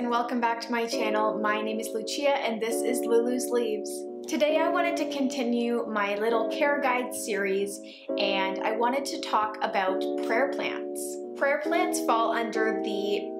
and welcome back to my channel. My name is Lucia and this is Lulu's Leaves. Today I wanted to continue my little care guide series and I wanted to talk about prayer plants. Prayer plants fall under the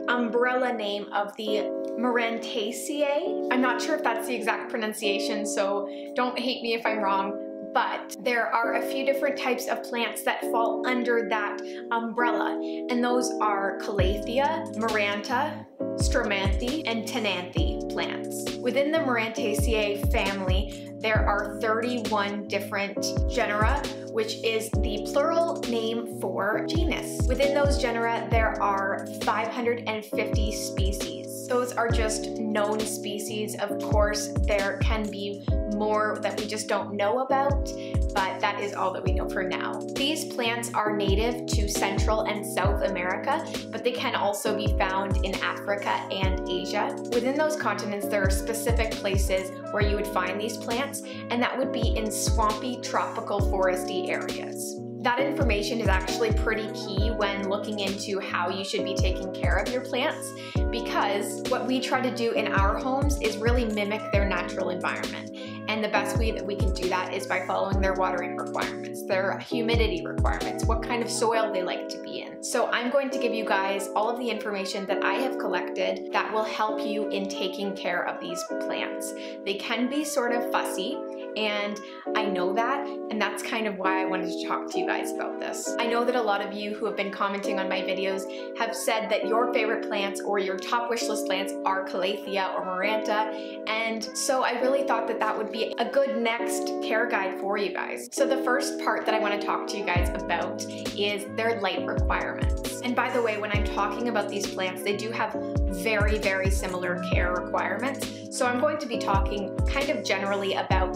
umbrella name of the Marantaceae. I'm not sure if that's the exact pronunciation, so don't hate me if I'm wrong. But there are a few different types of plants that fall under that umbrella, and those are Calathea, Maranta, Stromanthe, and Ctenanthe plants. Within the Marantaceae family, there are 31 different genera, which is the plural name for genus. Within those genera, there are 550 species. Those are just known species. Of course, there can be more that we just don't know about, but that is all that we know for now. These plants are native to Central and South America, but they can also be found in Africa and Asia. Within those continents, there are specific places where you would find these plants, and that would be in swampy, tropical, foresty areas. That information is actually pretty key when looking into how you should be taking care of your plants, because what we try to do in our homes is really mimic their natural environment. And the best way that we can do that is by following their watering requirements, their humidity requirements, what kind of soil they like to be in. So I'm going to give you guys all of the information that I have collected that will help you in taking care of these plants. They can be sort of fussy, and I know that, and that's kind of why I wanted to talk to you guys about this. I know that a lot of you who have been commenting on my videos have said that your favorite plants or your top wish list plants are Calathea or Maranta, and so I really thought that that would be a good next care guide for you guys. So the first part that I want to talk to you guys about is their light requirements. And by the way, when I'm talking about these plants, they do have very, very similar care requirements. So I'm going to be talking kind of generally about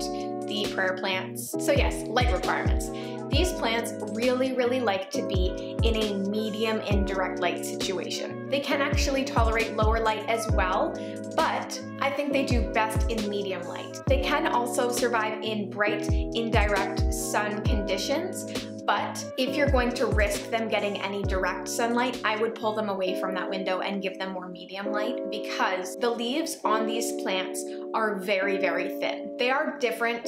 the prayer plants. So yes, light requirements. These plants really, really like to be in a medium indirect light situation. They can actually tolerate lower light as well, but I think they do best in medium light. They can also survive in bright, indirect sun conditions, but if you're going to risk them getting any direct sunlight, I would pull them away from that window and give them more medium light, because the leaves on these plants are very, very thin. They are different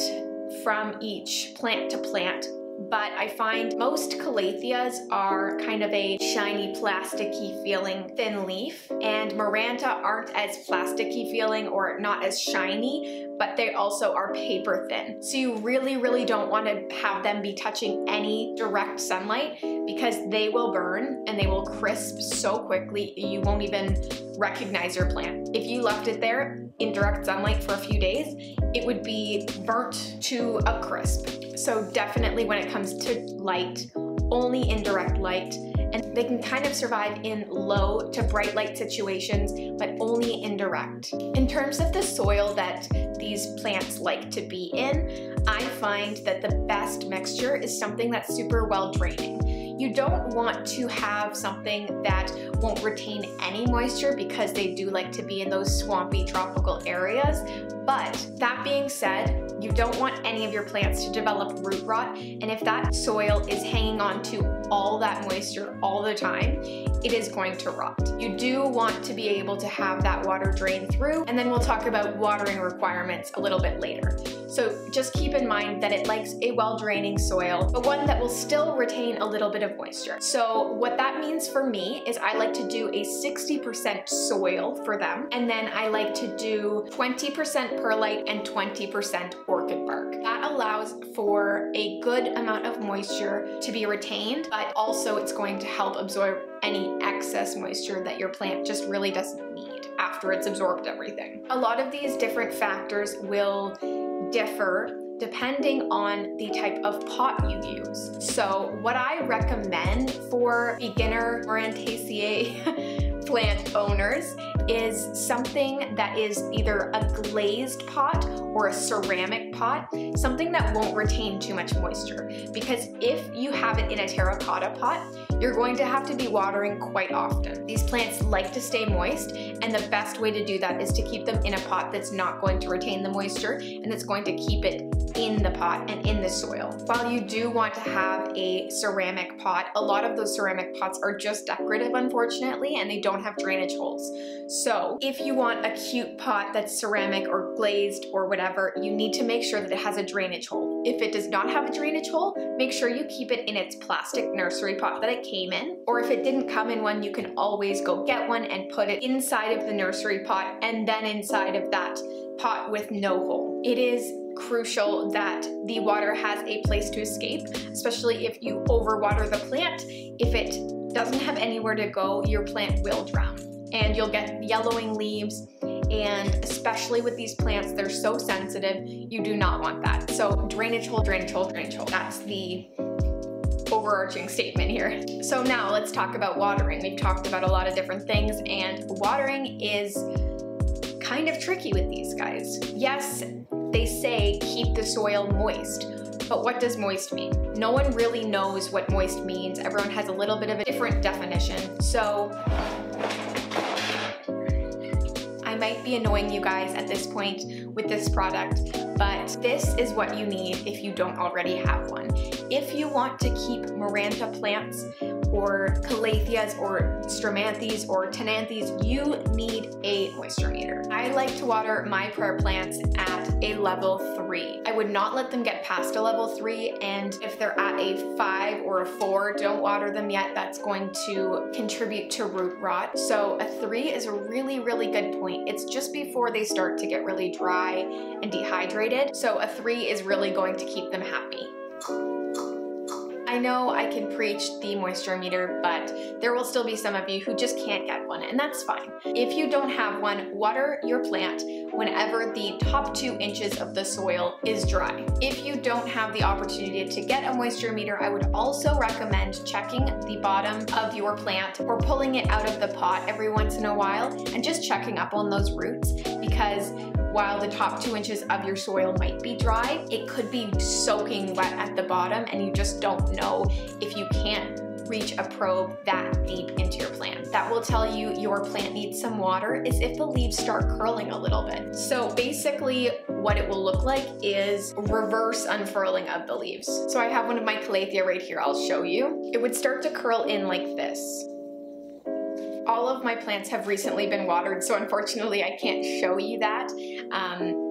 from each plant to plant, but I find most Calatheas are kind of a shiny, plasticky feeling thin leaf, and Maranta aren't as plasticky feeling or not as shiny, but they also are paper thin. So you really, really don't want to have them be touching any direct sunlight, because they will burn and they will crisp so quickly you won't even recognize your plant. If you left it there in direct sunlight for a few days, it would be burnt to a crisp. So definitely when it comes to light, only indirect light, and they can kind of survive in low to bright light situations, but only indirect. In terms of the soil that these plants like to be in, I find that the best mixture is something that's super well draining. You don't want to have something that won't retain any moisture, because they do like to be in those swampy tropical areas. But that being said, you don't want any of your plants to develop root rot, and if that soil is hanging on to all that moisture all the time, it is going to rot. You do want to be able to have that water drain through, and then we'll talk about watering requirements a little bit later. So just keep in mind that it likes a well-draining soil, but one that will still retain a little bit of moisture. So what that means for me is I like to do a 60% soil for them, and then I like to do 20% perlite and 20% orchid bark. That allows for a good amount of moisture to be retained, but also it's going to help absorb any excess moisture that your plant just really doesn't need after it's absorbed everything. A lot of these different factors will differ depending on the type of pot you use. So what I recommend for beginner Marantaceae plant owners is something that is either a glazed pot or a ceramic pot, something that won't retain too much moisture. Because if you have it in a terracotta pot, you're going to have to be watering quite often. These plants like to stay moist, and the best way to do that is to keep them in a pot that's not going to retain the moisture and that's going to keep it in the pot and in the soil. While you do want to have a ceramic pot, a lot of those ceramic pots are just decorative, unfortunately, and they don't have drainage holes. So if you want a cute pot that's ceramic or glazed or whatever, you need to make sure that it has a drainage hole. If it does not have a drainage hole, make sure you keep it in its plastic nursery pot that it came in. Or if it didn't come in one, you can always go get one and put it inside of the nursery pot and then inside of that pot with no hole. It is crucial that the water has a place to escape, especially if you overwater the plant. If it doesn't have anywhere to go, your plant will drown and you'll get yellowing leaves. And especially with these plants, they're so sensitive, you do not want that. So drainage hole, drainage hole, drainage hole. That's the overarching statement here. So now let's talk about watering. We've talked about a lot of different things, and watering is kind of tricky with these guys. Yes, they say keep the soil moist, but what does moist mean? No one really knows what moist means. Everyone has a little bit of a different definition. So I might be annoying you guys at this point with this product, but this is what you need if you don't already have one. If you want to keep Maranta plants or Calatheas or Stromanthes or Ctenanthes, you need a moisture meter. I like to water my prayer plants at a level 3. I would not let them get past a level 3, and if they're at a 5 or a 4, don't water them yet. That's going to contribute to root rot. So a 3 is a really, really good point. It's just before they start to get really dry and dehydrated. So a 3 is really going to keep them happy. I know I can preach the moisture meter, but there will still be some of you who just can't get one, and that's fine. If you don't have one, water your plant whenever the top 2 inches of the soil is dry. If you don't have the opportunity to get a moisture meter, I would also recommend checking the bottom of your plant or pulling it out of the pot every once in a while and just checking up on those roots, because while the top 2 inches of your soil might be dry, it could be soaking wet at the bottom, and you just don't know if you can't reach a probe that deep into your plant. That will tell you your plant needs some water is if the leaves start curling a little bit. So basically what it will look like is reverse unfurling of the leaves. So I have one of my Calathea right here, I'll show you. It would start to curl in like this. All of my plants have recently been watered, so unfortunately I can't show you that.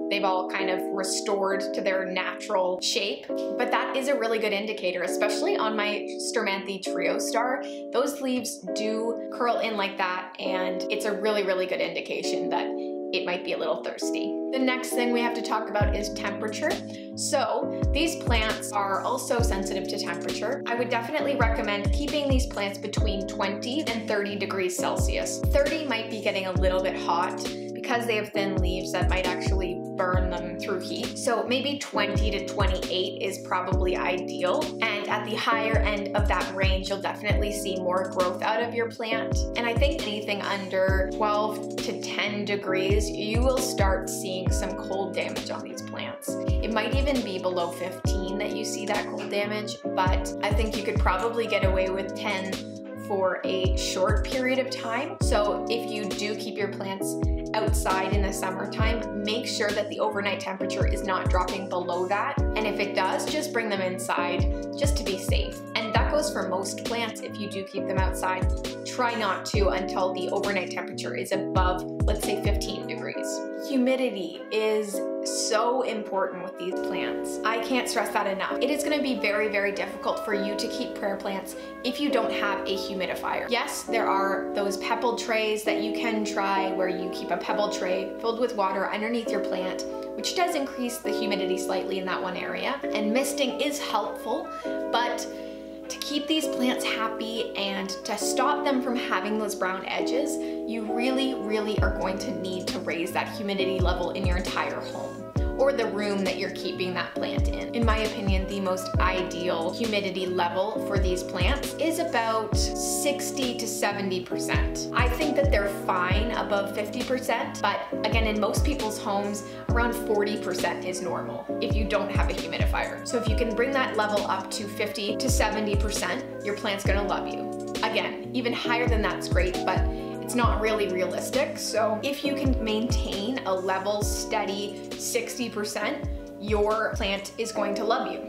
They've all kind of restored to their natural shape, but that is a really good indicator, especially on my Stromanthe Trio Star. Those leaves do curl in like that, and it's a really, really good indication that it might be a little thirsty. The next thing we have to talk about is temperature. So these plants are also sensitive to temperature. I would definitely recommend keeping these plants between 20 and 30 degrees Celsius. 30 might be getting a little bit hot because they have thin leaves that might actually burn them through heat. So maybe 20 to 28 is probably ideal. And at the higher end of that range, you'll definitely see more growth out of your plant. And I think anything under 12 to 10 degrees, you will start seeing some cold damage on these plants. It might even be below 15 that you see that cold damage, but I think you could probably get away with 10 for a short period of time. So if you do keep your plants outside in the summertime, make sure that the overnight temperature is not dropping below that. And if it does, just bring them inside just to be safe. And that goes for most plants. If you do keep them outside, try not to until the overnight temperature is above, let's say 15 degrees. Humidity is so important with these plants. I can't stress that enough. It is going to be very, very difficult for you to keep prayer plants if you don't have a humidifier. Yes, there are those pebble trays that you can try where you keep a pebble tray filled with water underneath your plant, which does increase the humidity slightly in that one area. And misting is helpful, but to keep these plants happy and to stop them from having those brown edges, you really, really are going to need to raise that humidity level in your entire home, or the room that you're keeping that plant in. In my opinion, the most ideal humidity level for these plants is about 60 to 70%. I think that they're fine above 50%, but again, in most people's homes, around 40% is normal if you don't have a humidifier. So if you can bring that level up to 50 to 70%, your plant's gonna love you. Again, even higher than that's great, but it's not really realistic. So if you can maintain a level, steady 60%, your plant is going to love you.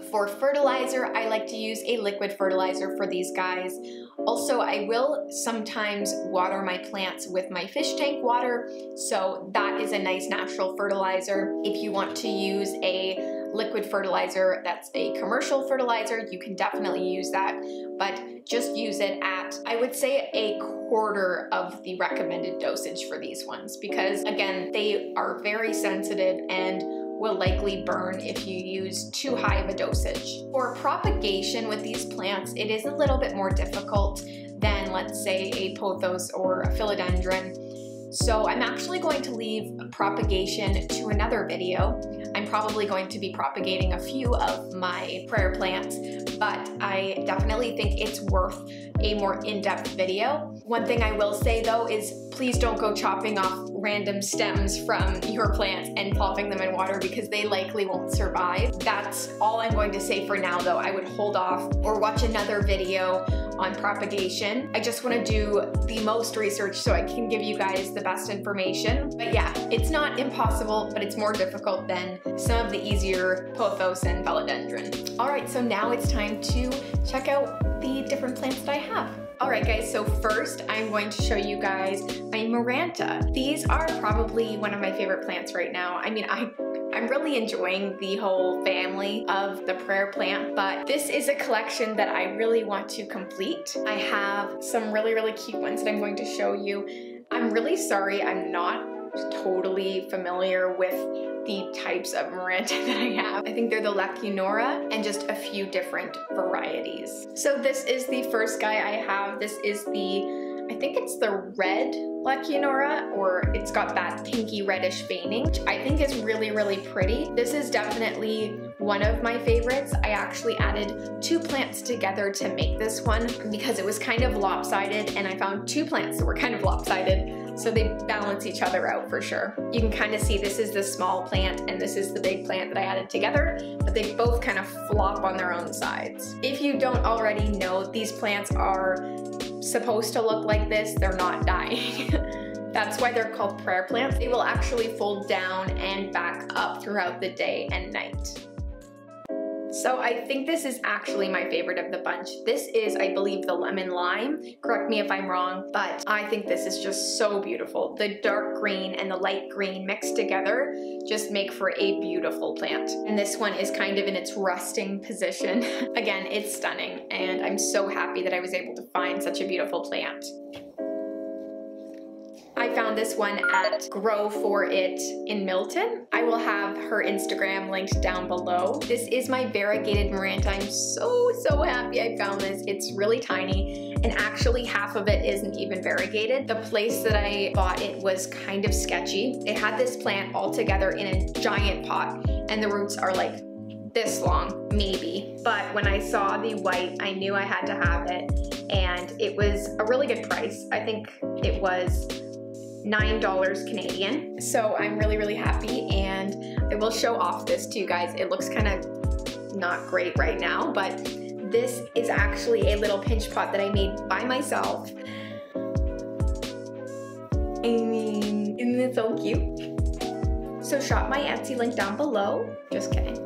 For fertilizer, I like to use a liquid fertilizer for these guys. Also, I will sometimes water my plants with my fish tank water, so that is a nice natural fertilizer. If you want to use a liquid fertilizer that's a commercial fertilizer, you can definitely use that, but just use it at, I would say, a quarter of the recommended dosage for these ones, because again, they are very sensitive and will likely burn if you use too high of a dosage. For propagation with these plants, it is a little bit more difficult than, let's say, a pothos or a philodendron. So I'm actually going to leave propagation to another video. I'm probably going to be propagating a few of my prayer plants, but I definitely think it's worth a more in-depth video. One thing I will say though is please don't go chopping off random stems from your plants and plopping them in water, because they likely won't survive. That's all I'm going to say for now though. I would hold off or watch another video on propagation. I just want to do the most research so I can give you guys the best information. But yeah, it's not impossible, but it's more difficult than some of the easier pothos and philodendron. All right, so now it's time to check out the different plants that I have. Alright guys, so first I'm going to show you guys my Maranta. These are probably one of my favorite plants right now. I mean, I'm really enjoying the whole family of the prayer plant, but this is a collection that I really want to complete. I have some really cute ones that I'm going to show you. I'm really sorry I'm not totally familiar with the types of Maranta that I have. I think they're the Lacunora and just a few different varieties. So this is the first guy I have. This is the, I think it's the red Lacunora, or it's got that pinky reddish veining, which I think is really pretty. This is definitely one of my favorites. I actually added two plants together to make this one because it was kind of lopsided, and I found two plants that were kind of lopsided, so they balance each other out for sure. You can kind of see this is the small plant and this is the big plant that I added together, but they both kind of flop on their own sides. If you don't already know, these plants are supposed to look like this. They're not dying. That's why they're called prayer plants. They will actually fold down and back up throughout the day and night. So I think this is actually my favorite of the bunch. This is, I believe, the lemon lime. Correct me if I'm wrong, but I think this is just so beautiful. The dark green and the light green mixed together just make for a beautiful plant. And this one is kind of in its resting position. Again, it's stunning, and I'm so happy that I was able to find such a beautiful plant. I found this one at Grow For It in Milton. I will have her Instagram linked down below. This is my variegated Maranta. I'm so happy I found this. It's really tiny, and actually half of it isn't even variegated. The place that I bought it was kind of sketchy. It had this plant all together in a giant pot, and the roots are like this long, maybe. But when I saw the white, I knew I had to have it, and it was a really good price. I think it was $9 Canadian. So I'm really happy, and I will show off this to you guys. It looks kind of not great right now, but this is actually a little pinch pot that I made by myself. I mean, isn't it so cute? So shop my Etsy link down below. Just kidding.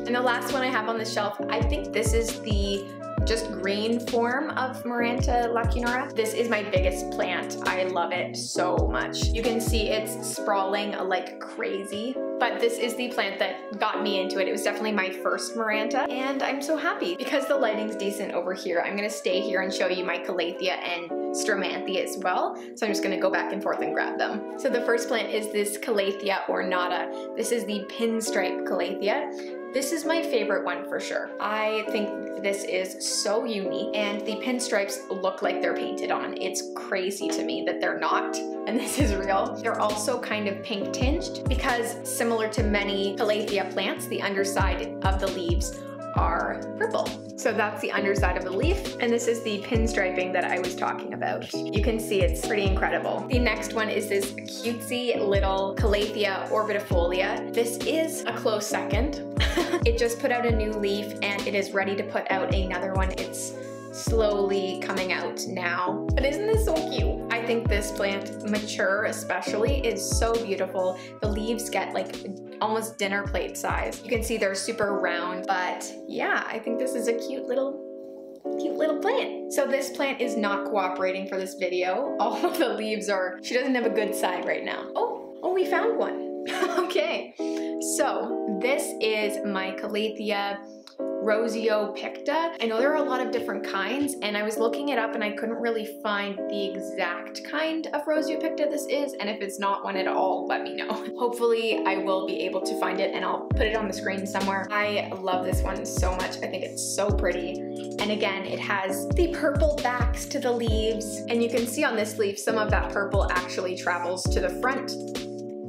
And the last one I have on the shelf, I think this is the just green form of Maranta Lacunora. This is my biggest plant. I love it so much. You can see it's sprawling like crazy, but this is the plant that got me into it. It was definitely my first Maranta, and I'm so happy. Because the lighting's decent over here, I'm gonna stay here and show you my Calathea and Stromanthe as well. So I'm just gonna go back and forth and grab them. So the first plant is this Calathea Ornata. This is the pinstripe Calathea. This is my favorite one for sure. I think this is so unique, and the pinstripes look like they're painted on. It's crazy to me that they're not, and this is real. They're also kind of pink tinged because, similar to many Calathea plants, the underside of the leaves are purple. So that's the underside of the leaf, and this is the pinstriping that I was talking about. You can see it's pretty incredible. The next one is this cutesy little Calathea Orbifolia. This is a close second. It just put out a new leaf, and it is ready to put out another one. It's slowly coming out now. But isn't this so cute? I think this plant, mature especially, is so beautiful. The leaves get like almost dinner plate size. You can see they're super round, but yeah, I think this is a cute little plant. So this plant is not cooperating for this video. All of the leaves are, she doesn't have a good side right now. Oh, we found one. Okay, so this is my Calathea Roseopicta. I know there are a lot of different kinds, and I was looking it up and I couldn't really find the exact kind of Roseopicta this is, and if it's not one at all, let me know. Hopefully I will be able to find it and I'll put it on the screen somewhere. I love this one so much. I think it's so pretty. And again, it has the purple backs to the leaves, and you can see on this leaf some of that purple actually travels to the front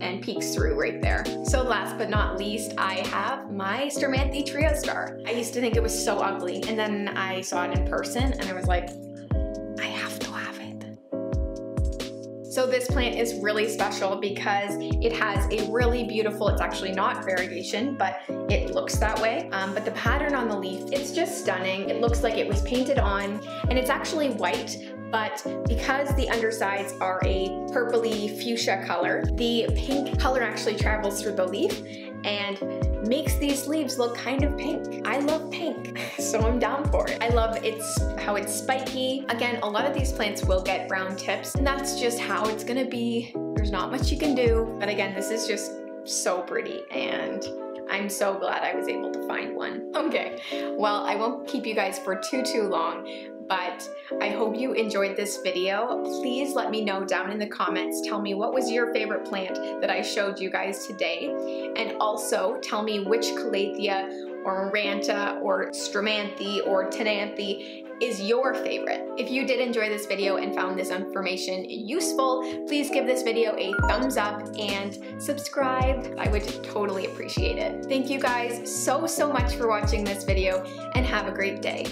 and peeks through right there. So last but not least, I have my Stromanthe Trio Star. I used to think it was so ugly, and then I saw it in person and I was like, I have to have it. So this plant is really special because it has a really beautiful, it's actually not variegation, but it looks that way. But the pattern on the leaf, it's just stunning. It looks like it was painted on, and it's actually white, but because the undersides are a purpley fuchsia color, the pink color actually travels through the leaf and makes these leaves look kind of pink. I love pink, so I'm down for it. I love how it's spiky. Again, a lot of these plants will get brown tips, and that's just how it's gonna be. There's not much you can do, but again, this is just so pretty, and I'm so glad I was able to find one. Okay, well, I won't keep you guys for too long, but I hope you enjoyed this video. Please let me know down in the comments. Tell me what was your favorite plant that I showed you guys today. And also tell me which Calathea or Maranta or Stromanthe or Ctenanthe is your favorite. If you did enjoy this video and found this information useful, please give this video a thumbs up and subscribe. I would totally appreciate it. Thank you guys so much for watching this video, and have a great day.